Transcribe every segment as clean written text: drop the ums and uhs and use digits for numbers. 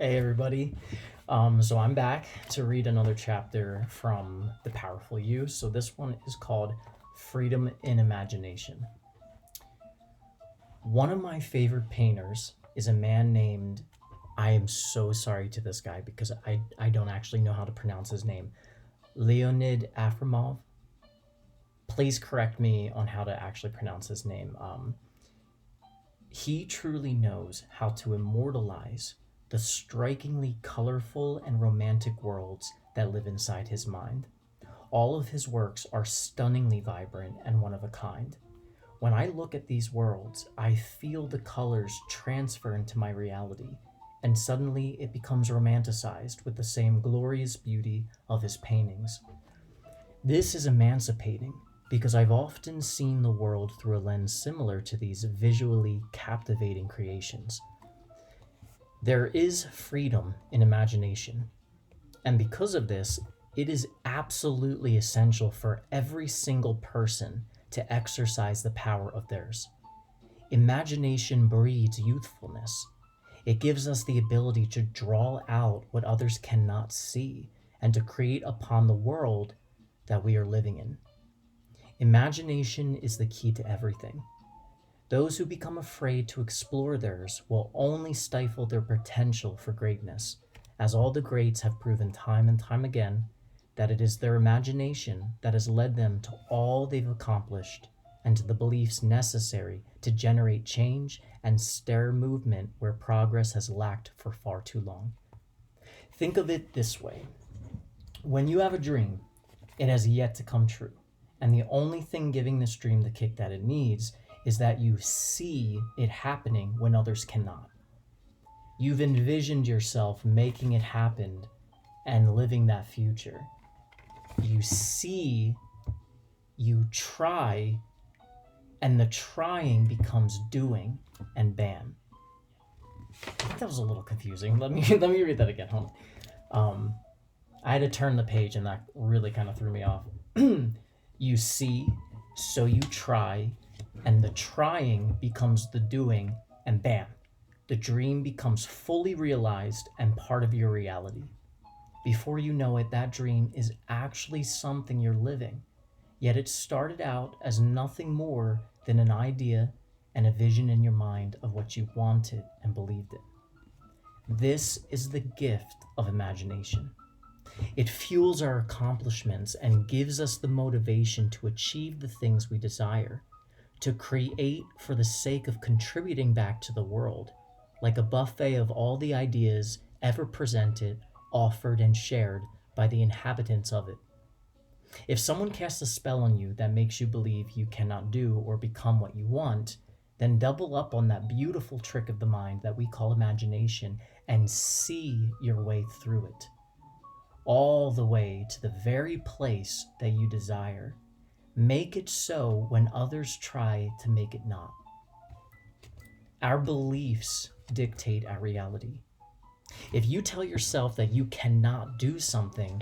Hey everybody. So I'm back to read another chapter from The Powerful You. So this one is called Freedom in Imagination. One of my favorite painters is a man named, I am so sorry to this guy because I don't actually know how to pronounce his name, Leonid Afremov. Please correct me on how to actually pronounce his name. He truly knows how to immortalize the strikingly colorful and romantic worlds that live inside his mind. All of his works are stunningly vibrant and one of a kind. When I look at these worlds, I feel the colors transfer into my reality, and suddenly it becomes romanticized with the same glorious beauty of his paintings. This is emancipating because I've often seen the world through a lens similar to these visually captivating creations. There is freedom in imagination, and because of this, it is absolutely essential for every single person to exercise the power of theirs. Imagination breeds youthfulness. It gives us the ability to draw out what others cannot see and to create upon the world that we are living in. Imagination is the key to everything. Those who become afraid to explore theirs will only stifle their potential for greatness, as all the greats have proven time and time again that it is their imagination that has led them to all they've accomplished and to the beliefs necessary to generate change and stir movement where progress has lacked for far too long. Think of it this way. When you have a dream, it has yet to come true, and the only thing giving this dream the kick that it needs is that you see it happening when others cannot. You've envisioned yourself making it happen and living that future. You see, you try, and the trying becomes doing, and bam. I think that was a little confusing. Let me read that again. Hold on. I had to turn the page, and that really kind of threw me off. You see, so you try, and the trying becomes the doing, and bam, the dream becomes fully realized and part of your reality. Before you know it, that dream is actually something you're living, yet it started out as nothing more than an idea and a vision in your mind of what you wanted and believed in. This is the gift of imagination. It fuels our accomplishments and gives us the motivation to achieve the things we desire, to create for the sake of contributing back to the world, like a buffet of all the ideas ever presented, offered, and shared by the inhabitants of it. If someone casts a spell on you that makes you believe you cannot do or become what you want, then double up on that beautiful trick of the mind that we call imagination and see your way through it, all the way to the very place that you desire. Make it so when others try to make it not. Our beliefs dictate our reality. If you tell yourself that you cannot do something,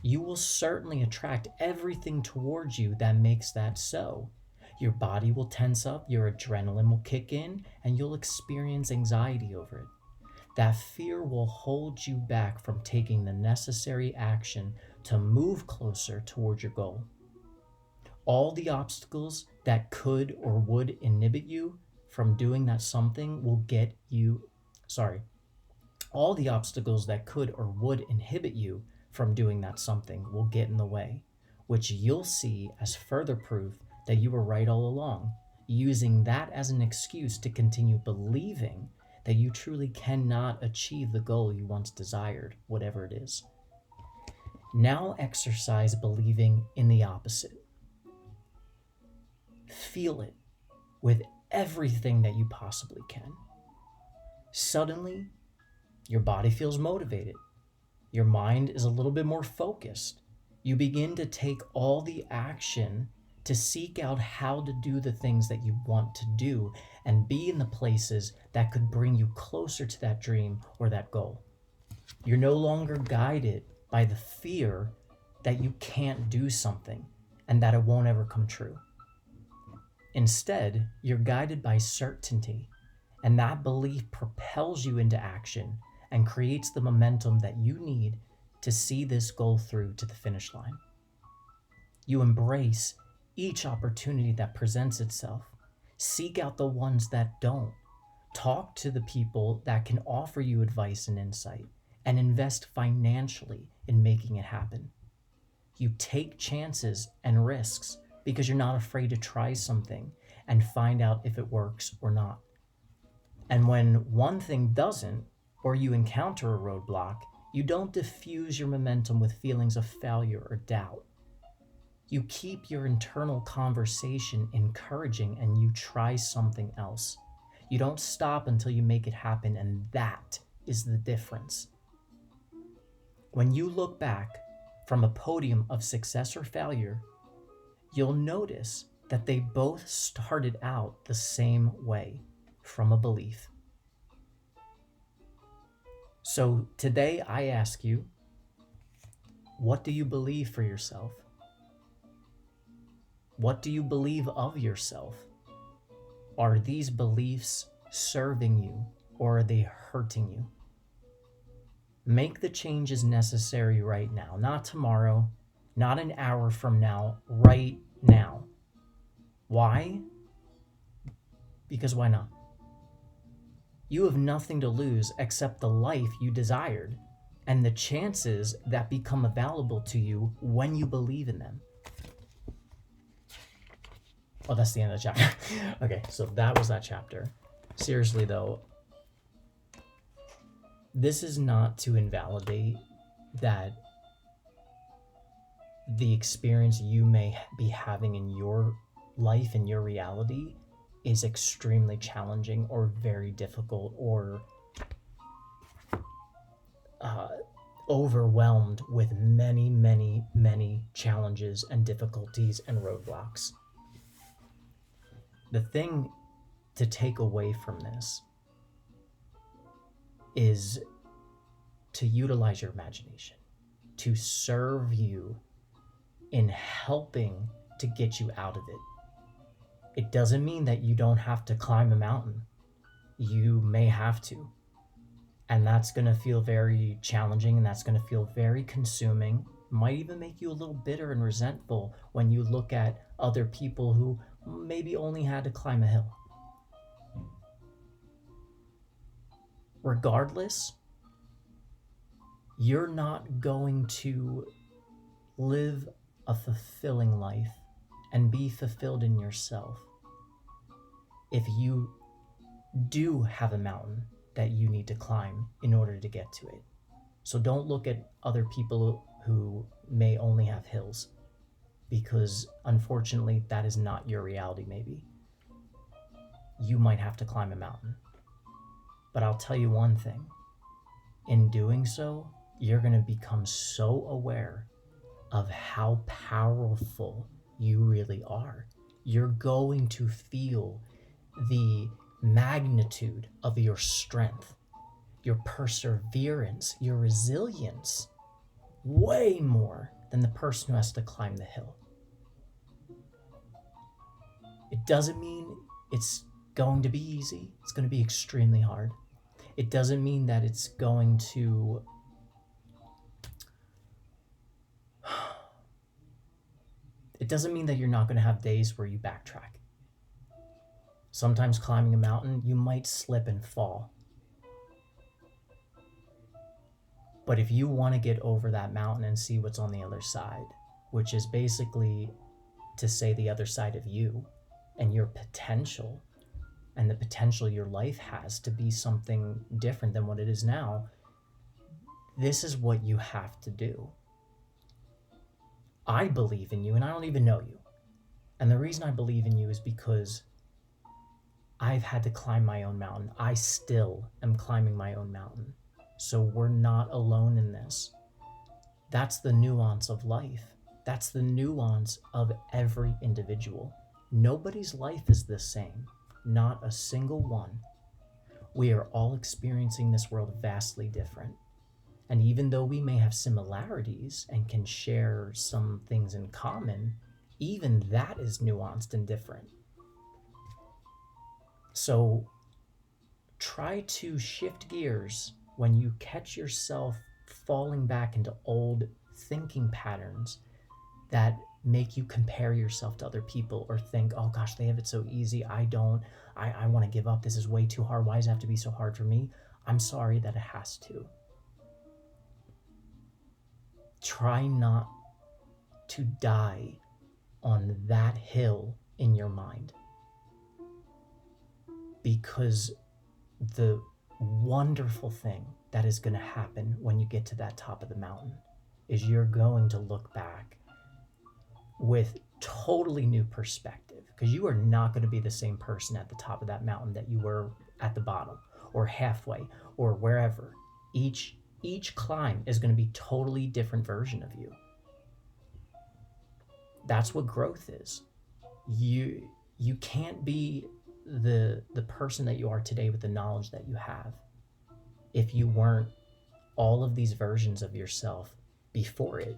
you will certainly attract everything towards you that makes that so. Your body will tense up, your adrenaline will kick in, and you'll experience anxiety over it. That fear will hold you back from taking the necessary action to move closer towards your goal. All the obstacles that could or would inhibit you from doing that something will get you, all the obstacles that could or would inhibit you from doing that something will get in the way, which you'll see as further proof that you were right all along, using that as an excuse to continue believing that you truly cannot achieve the goal you once desired, whatever it is. Now exercise believing in the opposite. Feel it with everything that you possibly can. Suddenly, your body feels motivated. Your mind is a little bit more focused. You begin to take all the action to seek out how to do the things that you want to do and be in the places that could bring you closer to that dream or that goal. You're no longer guided by the fear that you can't do something and that it won't ever come true. Instead, you're guided by certainty, and that belief propels you into action and creates the momentum that you need to see this goal through to the finish line. You embrace each opportunity that presents itself. Seek out the ones that don't. Talk to the people that can offer you advice and insight, and invest financially in making it happen. You take chances and risks because you're not afraid to try something and find out if it works or not. And when one thing doesn't, or you encounter a roadblock, you don't diffuse your momentum with feelings of failure or doubt. You keep your internal conversation encouraging and you try something else. You don't stop until you make it happen, and that is the difference. When you look back from a podium of success or failure, you'll notice that they both started out the same way, from a belief. So today I ask you, what do you believe for yourself? What do you believe of yourself? Are these beliefs serving you, or are they hurting you? Make the changes necessary right now, not tomorrow, not an hour from now, right now. Why? Because why not? You have nothing to lose except the life you desired and the chances that become available to you when you believe in them. Oh, that's the end of the chapter. Okay, so that was that chapter. Seriously though, this is not to invalidate that the experience you may be having in your life, in your reality, is extremely challenging or very difficult or overwhelmed with many, many, many challenges and difficulties and roadblocks. The thing to take away from this is to utilize your imagination, to serve you in helping to get you out of it. It doesn't mean that you don't have to climb a mountain. You may have to. And that's going to feel very challenging, and that's going to feel very consuming. Might even make you a little bitter and resentful when you look at other people who maybe only had to climb a hill. Regardless, you're not going to live a fulfilling life and be fulfilled in yourself if you do have a mountain that you need to climb in order to get to it. So don't look at other people who may only have hills, because unfortunately that is not your reality. Maybe you might have to climb a mountain. But I'll tell you one thing, in doing so, you're going to become so aware of how powerful you really are. You're going to feel the magnitude of your strength, your perseverance, your resilience, way more than the person who has to climb the hill. It doesn't mean it's going to be easy. It's going to be extremely hard. It doesn't mean that it's going to it doesn't mean that you're not going to have days where you backtrack. Sometimes climbing a mountain, you might slip and fall. But if you want to get over that mountain and see what's on the other side, which is basically to say the other side of you and your potential and the potential your life has to be something different than what it is now, this is what you have to do. I believe in you, and I don't even know you. And the reason I believe in you is because I've had to climb my own mountain. I still am climbing my own mountain. So we're not alone in this. That's the nuance of life. That's the nuance of every individual. Nobody's life is the same. Not a single one. We are all experiencing this world vastly different. And even though we may have similarities and can share some things in common, even that is nuanced and different. So try to shift gears when you catch yourself falling back into old thinking patterns that make you compare yourself to other people or think, oh gosh, they have it so easy. I don't. I want to give up. This is way too hard. Why does it have to be so hard for me? I'm sorry that it has to. Try not to die on that hill in your mind, because the wonderful thing that is going to happen when you get to that top of the mountain is you're going to look back with totally new perspective, because you are not going to be the same person at the top of that mountain that you were at the bottom or halfway or wherever. Each climb is going to be totally different version of you. That's what growth is. You can't be the person that you are today with the knowledge that you have if you weren't all of these versions of yourself before it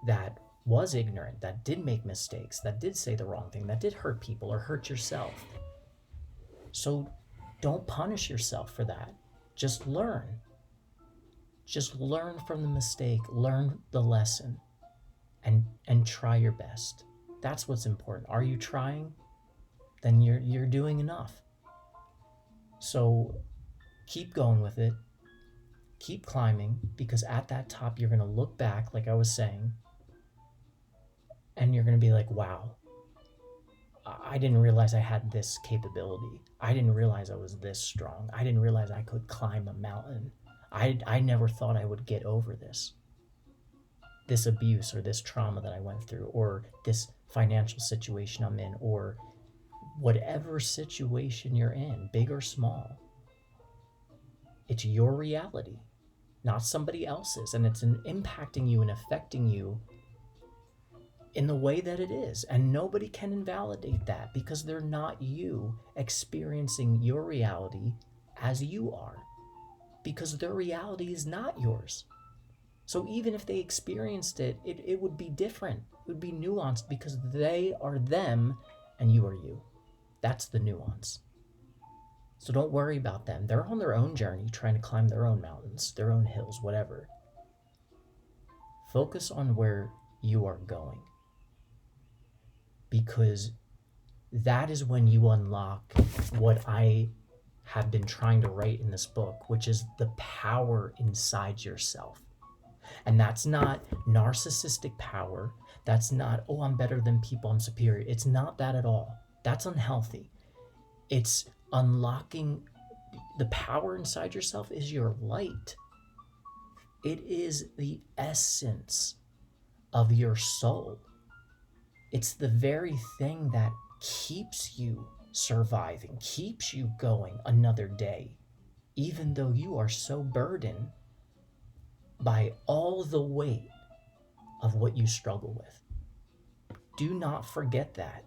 that was ignorant, that did make mistakes, that did say the wrong thing, that did hurt people or hurt yourself. So don't punish yourself for that. Just learn. Just learn from the mistake, learn the lesson, and try your best. That's what's important. Are you trying? Then you're doing enough. So keep going with it. Keep climbing, because at that top you're going to look back, like I was saying, and you're going to be like, wow, I didn't realize I had this capability. I didn't realize I was this strong. I didn't realize I could climb a mountain. I never thought I would get over this abuse or this trauma that I went through, or this financial situation I'm in, or whatever situation you're in, big or small. It's your reality, not somebody else's, and it's impacting you and affecting you in the way that it is. And nobody can invalidate that, because they're not you experiencing your reality as you are, because their reality is not yours. So even if they experienced it, it would be different. It would be nuanced, because they are them and you are you. That's the nuance. So don't worry about them. They're on their own journey, trying to climb their own mountains, their own hills, whatever. Focus on where you are going, because that is when you unlock what I have been trying to write in this book, which is the power inside yourself. And that's not narcissistic power. That's not, oh, I'm better than people, I'm superior. It's not that at all. That's unhealthy. It's unlocking the power inside yourself is your light. It is the essence of your soul. It's the very thing that keeps you surviving, keeps you going another day, even though you are so burdened by all the weight of what you struggle with. Do not forget that.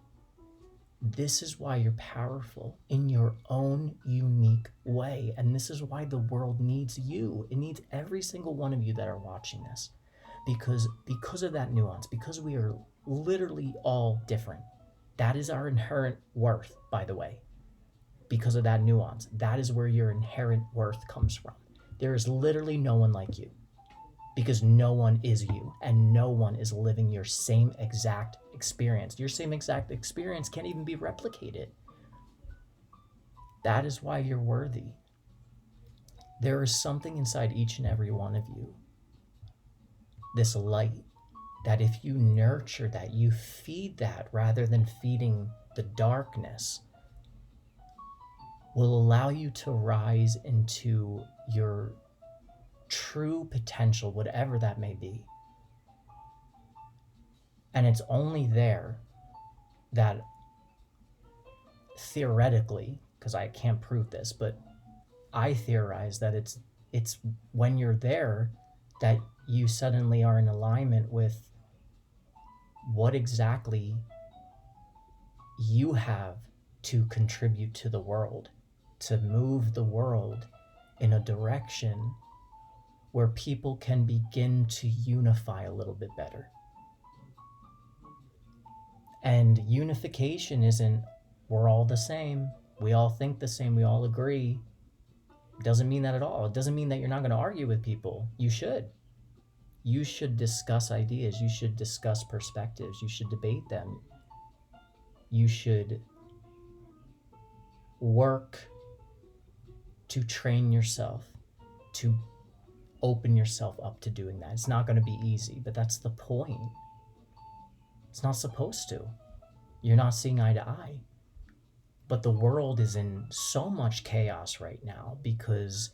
This is why you're powerful in your own unique way. And this is why the world needs you. It needs every single one of you that are watching this. Because of that nuance, because we are literally all different. That is our inherent worth, by the way. Because of that nuance, that is where your inherent worth comes from. There is literally no one like you, because no one is you, and no one is living your same exact experience. Your same exact experience can't even be replicated. That is why you're worthy. There is something inside each and every one of you, this light, that if you nurture that, you feed that rather than feeding the darkness, will allow you to rise into your true potential, whatever that may be. And it's only there that theoretically, because I can't prove this, but I theorize that it's when you're there that you suddenly are in alignment with what exactly you have to contribute to the world, to move the world in a direction where people can begin to unify a little bit better. And unification isn't, we're all the same, we all think the same, we all agree. Doesn't mean that at all. It doesn't mean that you're not going to argue with people. You should. You should discuss ideas. You should discuss perspectives. You should debate them. You should work to train yourself, to open yourself up to doing that. It's not going to be easy, but that's the point. It's not supposed to. You're not seeing eye to eye. But the world is in so much chaos right now because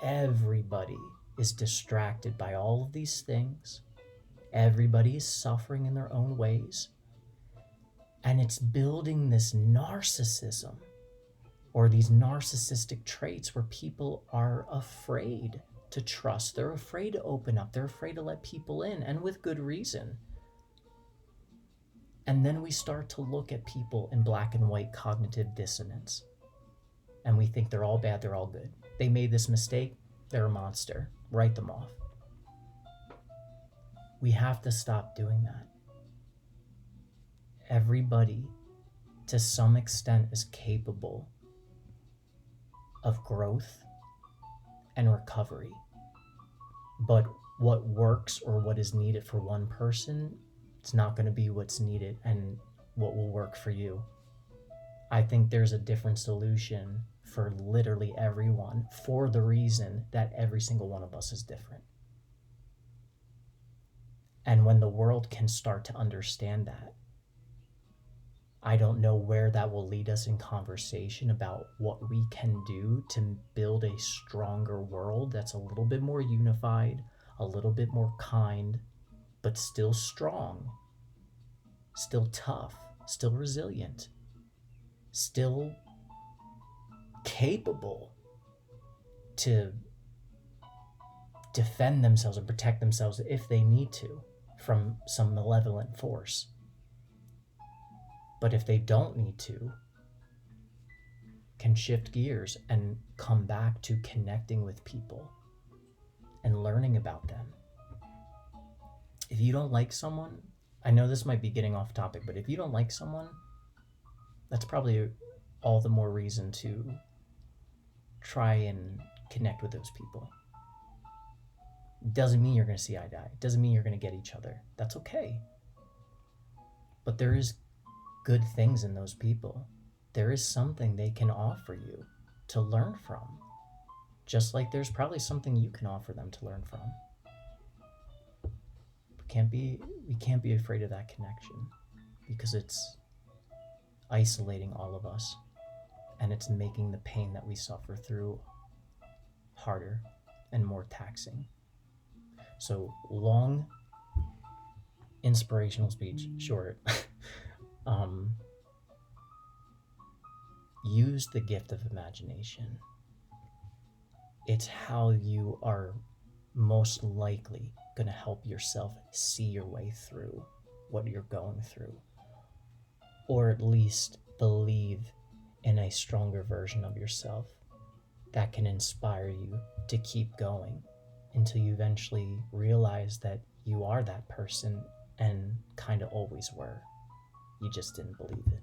everybody is distracted by all of these things. Everybody is suffering in their own ways. And it's building this narcissism or these narcissistic traits where people are afraid to trust. They're afraid to open up. They're afraid to let people in, and with good reason. And then we start to look at people in black and white cognitive dissonance. And we think they're all bad, they're all good. They made this mistake, they're a monster. Write them off. We have to stop doing that. Everybody, to some extent, is capable of growth and recovery. But what works or what is needed for one person, it's not going to be what's needed and what will work for you. I think there's a different solution for literally everyone for the reason that every single one of us is different. And when the world can start to understand that, I don't know where that will lead us in conversation about what we can do to build a stronger world that's a little bit more unified, a little bit more kind, but still strong, still tough, still resilient, still capable to defend themselves and protect themselves if they need to from some malevolent force. But if they don't need to, can shift gears and come back to connecting with people and learning about them. If you don't like someone, I know this might be getting off topic, but if you don't like someone, that's probably all the more reason to try and connect with those people. Doesn't mean you're going to see eye to eye. Doesn't mean you're going to get each other. That's okay. But there is good things in those people. There is something they can offer you to learn from. Just like there's probably something you can offer them to learn from. We can't be afraid of that connection because it's isolating all of us and it's making the pain that we suffer through harder and more taxing. So long inspirational speech, short. Use the gift of imagination. It's how you are most likely going to help yourself see your way through what you're going through, or at least believe in a stronger version of yourself that can inspire you to keep going until you eventually realize that you are that person and kind of always were. You just didn't believe it.